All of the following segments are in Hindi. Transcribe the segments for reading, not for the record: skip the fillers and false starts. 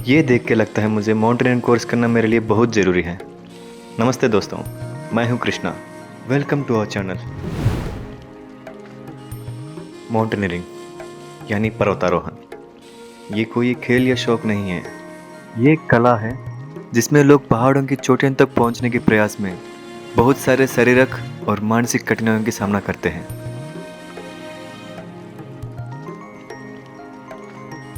ये देख के लगता है मुझे माउंटेनियरिंग कोर्स करना मेरे लिए बहुत ज़रूरी है। नमस्ते दोस्तों, मैं हूँ Krishna. Welcome to our channel. Mountaineering यानी पर्वतारोहण ये कोई खेल या शौक नहीं है। ये एक कला है जिसमें लोग पहाड़ों की चोटियों तक पहुंचने के प्रयास में बहुत सारे शारीरिक और मानसिक कठिनाइयों का सामना करते हैं।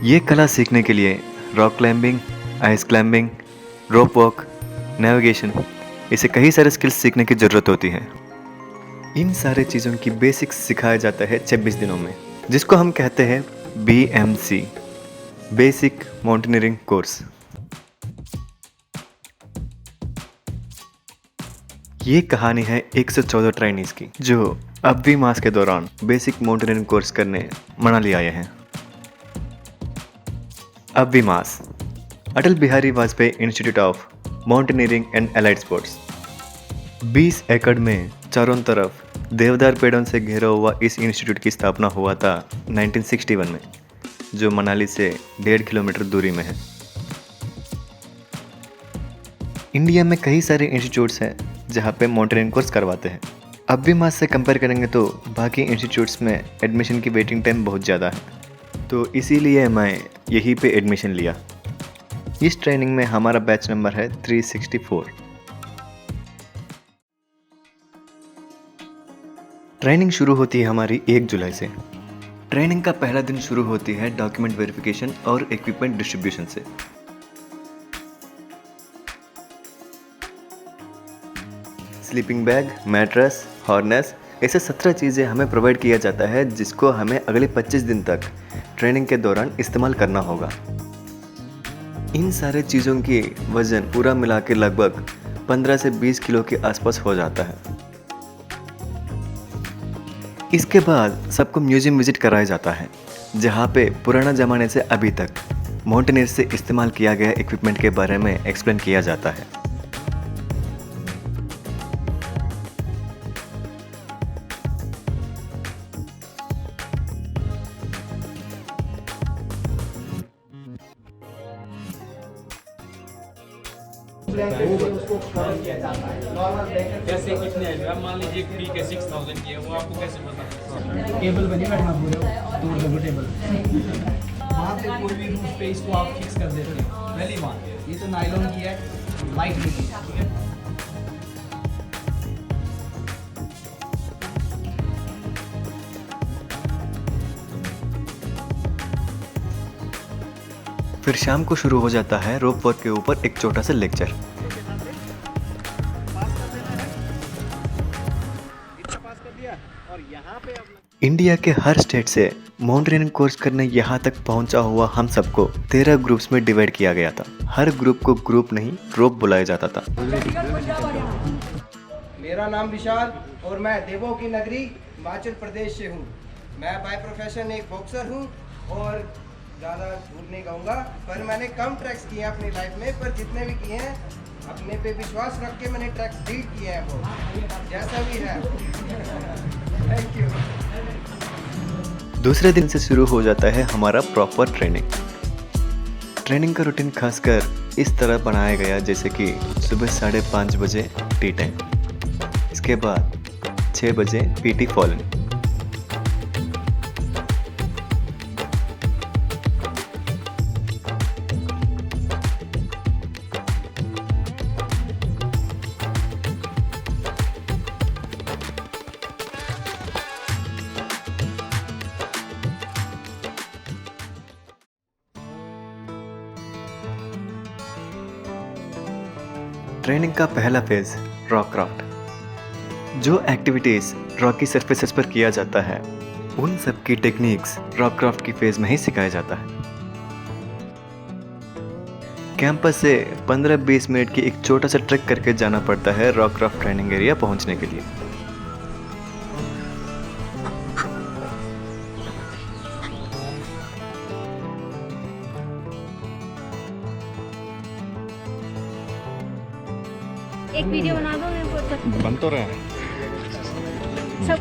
ये कला सीखने के लिए रॉक क्लाइंबिंग, आइस क्लाइंबिंग, रोप वॉक, नेविगेशन इसे कई सारे स्किल्स सीखने की ज़रूरत होती है। इन सारे चीज़ों की बेसिक्स सिखाया जाता है 26 दिनों में, जिसको हम कहते हैं BMC, बेसिक माउंटेनियरिंग कोर्स। ये कहानी है 114 ट्रेनीज की जो अभी मास के दौरान बेसिक माउंटेनियरिंग कोर्स करने मनाली आए हैं। अभी मास Atal Bihari Vajpayee institute of mountaineering and allied sports. 20 एकड़ में चारों तरफ देवदार पेड़ों से घिरा हुआ इस इंस्टीट्यूट की स्थापना हुआ था 1961 में, जो मनाली से 1.5 किलोमीटर दूरी में है। इंडिया में कई सारे इंस्टीट्यूट्स हैं जहाँ पे माउंटेनियरिंग कोर्स करवाते हैं। अभी मास से कंपेयर करेंगे तो बाकी इंस्टीट्यूट्स में एडमिशन की वेटिंग टाइम बहुत ज़्यादा है, तो इसीलिए मैं यहीं पे एडमिशन लिया। इस ट्रेनिंग में हमारा बैच नंबर है 364। ट्रेनिंग शुरू होती है हमारी 1 जुलाई से। ट्रेनिंग का पहला दिन शुरू होती है डॉक्यूमेंट वेरिफिकेशन और इक्विपमेंट डिस्ट्रीब्यूशन से। स्लीपिंग बैग, मैट्रेस, हार्नेस ऐसे 17 चीज़ें हमें प्रोवाइड किया जाता है, जिसको हमें अगले 25 दिन तक ट्रेनिंग के दौरान इस्तेमाल करना होगा। इन सारे चीज़ों की वज़न पूरा मिला के लगभग 15 से 20 किलो के आसपास हो जाता है। इसके बाद सबको म्यूजियम विजिट कराया जाता है, जहाँ पे पुराना ज़माने से अभी तक माउंटेनियर से इस्तेमाल किया गया इक्विपमेंट के बारे में एक्सप्लेन किया जाता है। जैसे कितने हैं, अब मान लीजिए एक पी के 6000 की है, वो आपको कैसे पता? टेबल पे नहीं बैठना पूरे दूर देखो टेबल वहाँ पे कोई भी रूफ पे इसको आप फिक्स कर देते हैं। पहली बात ये तो नायलॉन की है, लाइट नहीं की, ठीक है। फिर शाम को शुरू हो जाता है रोप वॉक के ऊपर एक छोटा सा लेक्चर। इंडिया के हर स्टेट से माउंटेनियरिंग कोर्स करने यहाँ तक पहुँचा हुआ हम सबको 13 ग्रुप्स में डिवाइड किया गया था। हर ग्रुप को ग्रुप नहीं, रोप बुलाया जाता था। मेरा नाम विशाल और मैं देवों की नगरी हिमाचल प्रदेश से हूँ। मैं बाय प्रोफेशन एक बॉक्सर हूँ और ज़्यादा झूठ नहीं कहूँगा, पर मैंने कम ट्रैक्स किए हैं अपनी लाइफ में, पर जितने भी किए हैं अपने पे विश्वास रख के मैंने ट्रैक्स बीट किए हैं, वो जैसा भी है। Thank you. दूसरे दिन से शुरू हो जाता है हमारा प्रॉपर ट्रेनिंग। ट्रेनिंग का रूटीन खासकर इस तरह बनाया गया जैसे कि सुबह 5:30 बजे टी टाइम, इसके बाद 6 बजे PT फॉलोइंग। ट्रेनिंग का पहला फेज रॉक क्राफ्ट। जो एक्टिविटीज़ रॉक की सरफेसेस पर किया जाता है उन सब की टेक्निक्स रॉक क्राफ्ट की फेज में ही सिखाया जाता है। कैंपस से 15-20 मिनट की एक छोटा सा ट्रैक करके जाना पड़ता है रॉक क्राफ्ट ट्रेनिंग एरिया पहुंचने के लिए। एक वीडियो बना दो मेरे को। बन तो रहे हैं सब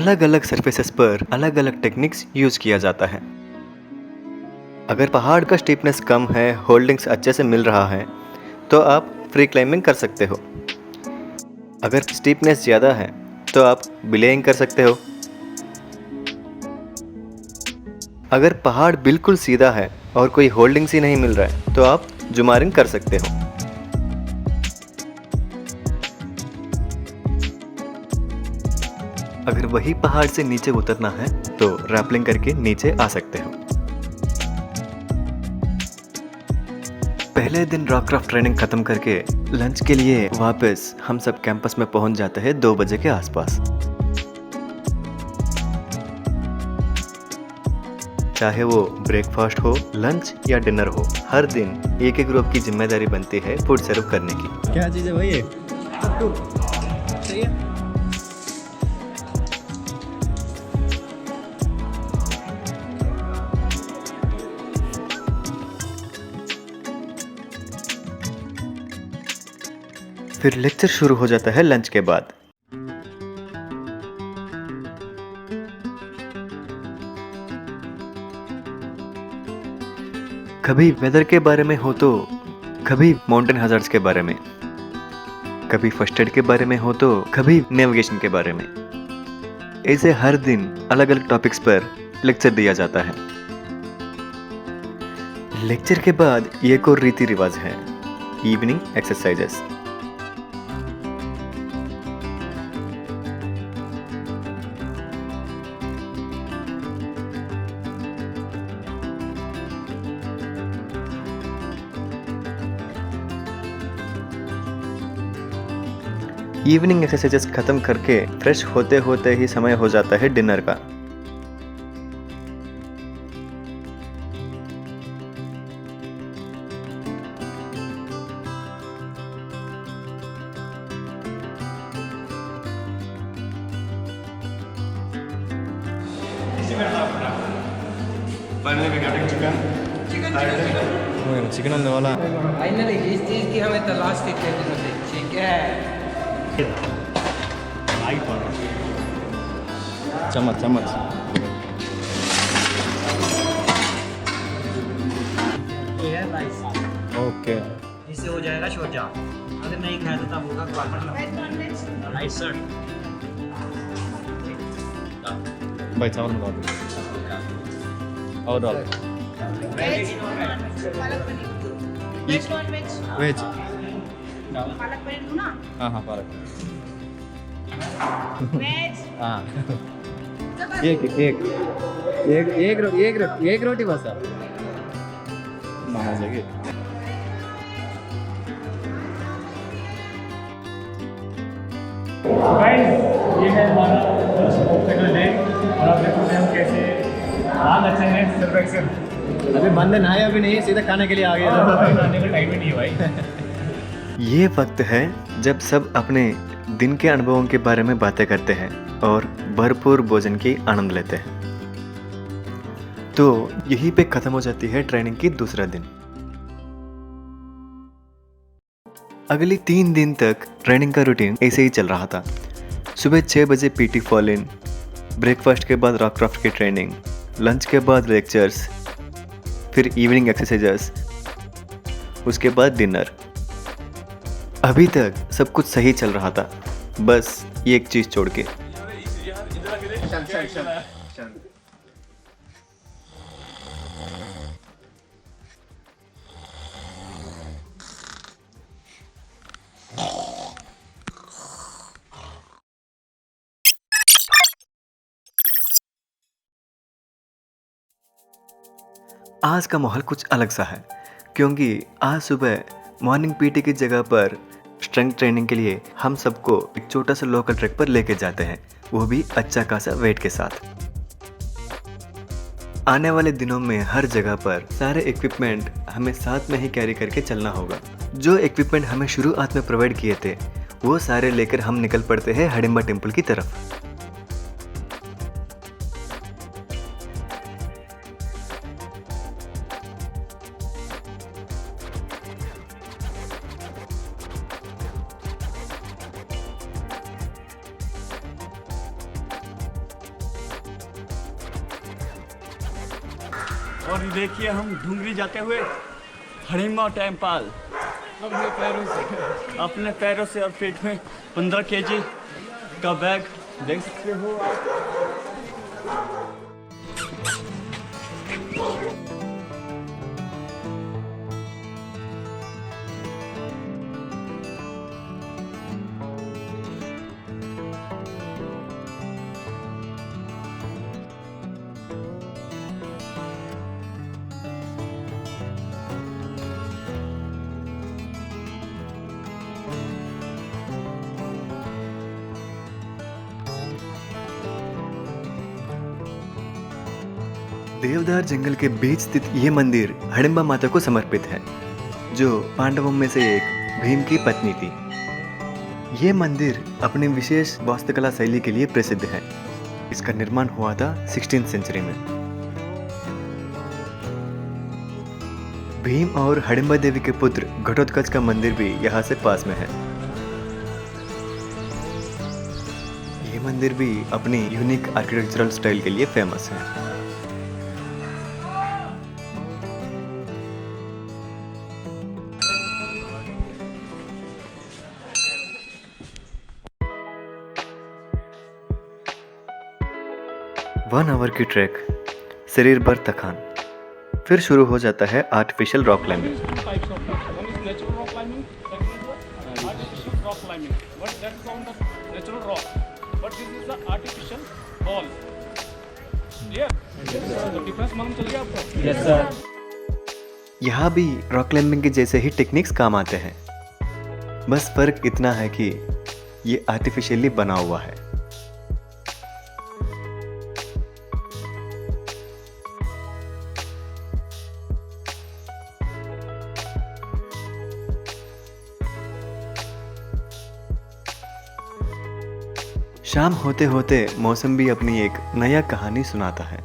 अलग अलग सरफेसेस पर अलग अलग टेक्निक्स यूज किया जाता है। अगर पहाड़ का स्टीपनेस कम है, होल्डिंग्स अच्छे से मिल रहा है, तो आप फ्री क्लाइंबिंग कर सकते हो। अगर स्टीपनेस ज़्यादा है तो आप बिलेइंग कर सकते हो। अगर पहाड़ बिल्कुल सीधा है और कोई होल्डिंग्स ही नहीं मिल रहा है तो आप जुमारिंग कर सकते हो। अगर वही पहाड़ से नीचे उतरना है तो रैपलिंग करके नीचे आ सकते हो। पहले दिन रॉकक्राफ्ट ट्रेनिंग खत्म करके लंच के लिए वापस हम सब कैंपस में पहुंच जाते हैं 2 बजे के आसपास। चाहे वो ब्रेकफास्ट हो, लंच या डिनर हो, हर दिन एक एक ग्रुप की जिम्मेदारी बनती है फूड सर्व करने की। क्या चीज़ है भाई ये? सही है। फिर लेक्चर शुरू हो जाता है लंच के बाद। कभी वेदर के बारे में हो तो कभी माउंटेन हजार्ड्स के बारे में, कभी फर्स्ट एड के बारे में हो तो कभी नेविगेशन के बारे में। ऐसे हर दिन अलग अलग टॉपिक्स पर लेक्चर दिया जाता है। लेक्चर के बाद एक और रीति रिवाज है, इवनिंग एक्सरसाइजेस। इवनिंग एक्सरसाइजेस खत्म करके फ्रेश होते होते ही समय हो जाता है डिनर का। चिकन होने वाला। फाइनली जिस चीज़ की हमें तलाश थी इतने दिनों से, चिकन। चम्मच चम्मच। ये है राइस, ओके। इससे हो जाएगा शोरजा। अगर नहीं खाया तो तब होगा क्वार्टर राइस सर। भाई चावल मंगा दो और दाल। वेज। पालक पनीर दूँ ना? हाँ हाँ पालक। वेज। हाँ एक रोटी बस है। हो जाएगी। ये है हमारा फर्स्ट ऑब्स्टेकल डे और आप देख सकते हैं हम कैसे हाल अच्छे हैं सिर्फ एक्शन। अभी बंदे नहाए अभी नहीं, सीधे खाने के लिए आ गए। खाने का टाइम ही नहीं है भाई। ये वक्त है जब सब अपने दिन के अनुभवों के बारे में बातें करते हैं और भरपूर भोजन की आनंद लेते हैं। तो यहीं पे खत्म हो जाती है ट्रेनिंग की दूसरा दिन। अगली 3 दिन तक ट्रेनिंग का रूटीन ऐसे ही चल रहा था। सुबह 6 बजे पीटी फॉल इन, ब्रेकफास्ट के बाद रॉकक्राफ्ट की ट्रेनिंग, लंच के बाद लेक्चर्स, फिर इवनिंग एक्सरसाइजेस, उसके बाद डिनर। अभी तक सब कुछ सही चल रहा था, बस ये एक चीज़ छोड़ के। आज का माहौल कुछ अलग सा है, क्योंकि आज सुबह मॉर्निंग पीटी की जगह पर स्ट्रेंथ ट्रेनिंग के लिए हम सबको एक छोटा सा लोकल ट्रैक पर लेके जाते हैं, वो भी अच्छा खासा वेट के साथ। आने वाले दिनों में हर जगह पर सारे इक्विपमेंट हमें साथ में ही कैरी करके चलना होगा। जो इक्विपमेंट हमें शुरुआत में प्रोवाइड किए थे वो सारे लेकर हम निकल पड़ते हैं हडिम्बा टेम्पल की तरफ। और ये देखिए हम ढूंगरी जाते हुए हरिम्बा टेम्पल अपने पैरों से और पेट में 15 केजी का बैग देख सकते हो आप। देवदार जंगल के बीच स्थित ये मंदिर हडिम्बा माता को समर्पित है, जो पांडवों में से एक भीम की पत्नी थी। ये मंदिर अपने विशेष वास्तुकला शैली के लिए प्रसिद्ध है। इसका निर्माण हुआ था 16th सेंचुरी में। भीम और हडिम्बा देवी के पुत्र घटोत्कच का मंदिर भी यहाँ से पास में है। ये मंदिर भी अपनी यूनिक आर्किटेक्चरल स्टाइल के लिए फेमस है। वन आवर की ट्रैक, शरीर भर थकान, फिर शुरू हो जाता है artificial rock climbing. Types of rock. One is natural rock climbing, second is the artificial rock climbing. But that's on the natural rock. But this is the artificial wall. Clear? तो difference मालूम चल गया आपको? Yes sir. यहाँ भी रॉक क्लाइंबिंग के जैसे ही टेक्निक्स काम आते हैं, बस फर्क इतना है कि ये आर्टिफिशियली बना हुआ है। शाम होते होते मौसम भी अपनी एक नया कहानी सुनाता है।